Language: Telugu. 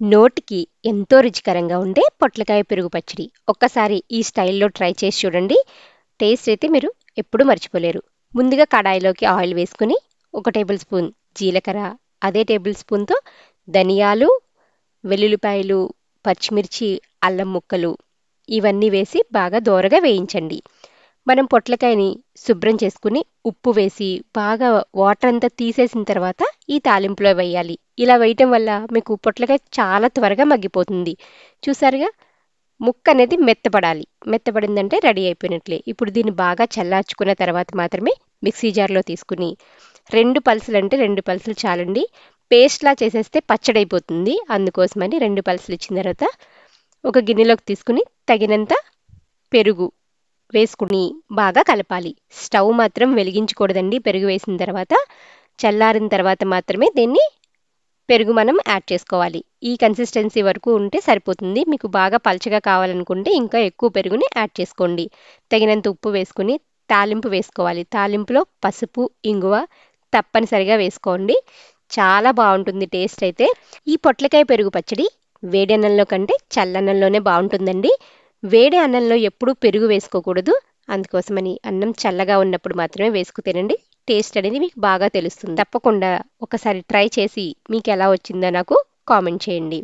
నోటికి ఎంతో రుచికరంగా ఉండే పొట్లకాయ పెరుగు పచ్చడి. ఒక్కసారి ఈ స్టైల్‌లో ట్రై చేసి చూడండి. టేస్ట్ అయితే మీరు ఎప్పుడూ మర్చిపోలేరు. ముందుగా కడాయిలోకి ఆయిల్ వేసుకొని, ఒక టేబుల్ స్పూన్ జీలకర్ర, అదే టేబుల్ స్పూన్‌తో ధనియాలు, వెల్లుల్లిపాయలు, పచ్చిమిర్చి, అల్లం ముక్కలు ఇవన్నీ వేసి బాగా దోరగా వేయించండి. మనం పొట్లకాయని శుభ్రం చేసుకుని, ఉప్పు వేసి బాగా వాటర్ అంతా తీసేసిన తర్వాత ఈ తాలింపులో వేయాలి. ఇలా వేయటం వల్ల మీకు పొట్లకాయ చాలా త్వరగా మగ్గిపోతుంది. చూసారుగా? ముక్క అనేది మెత్తపడాలి. మెత్తపడిందంటే రెడీ అయిపోయినట్లే. ఇప్పుడు దీన్ని బాగా చల్లార్చుకున్న తర్వాత మాత్రమే మిక్సీ జార్‌లో తీసుకుని 2 పల్సులంటే 2 పల్సులు చాలండి. పేస్ట్‌లా చేసేస్తే పచ్చడైపోతుంది. అందుకోసమని 2 పల్సులు ఇచ్చిన తర్వాత ఒక గిన్నెలోకి తీసుకుని తగినంత పెరుగు వేసుకుని బాగా కలపాలి. స్టవ్ మాత్రం వెలిగించకూడదండి పెరుగు వేసిన తర్వాత. చల్లారిన తర్వాత మాత్రమే దీన్ని పెరుగు మనం యాడ్ చేసుకోవాలి. ఈ కన్సిస్టెన్సీ వరకు ఉంటే సరిపోతుంది. మీకు బాగా పలచగా కావాలనుకుంటే ఇంకా ఎక్కువ పెరుగుని యాడ్ చేసుకోండి. తగినంత ఉప్పు వేసుకుని తాలింపు వేసుకోవాలి. తాలింపులో పసుపు, ఇంగువ తప్పనిసరిగా వేసుకోండి. చాలా బావుంటుంది టేస్ట్ అయితే. ఈ పొట్లకాయ పెరుగు పచ్చడి వేడి అన్నంలో కంటే చల్లన్నంలోనే బావుంటుందండి. వేడి అన్నంలో ఎప్పుడూ పెరుగు వేసుకోకూడదు. అందుకోసమని అన్నం చల్లగా ఉన్నప్పుడు మాత్రమే వేసుకు తినండి. టేస్ట్ అనేది మీకు బాగా తెలుస్తుంది. తప్పకుండా ఒకసారి ట్రై చేసి మీకెలా వచ్చిందో నాకు కామెంట్ చేయండి.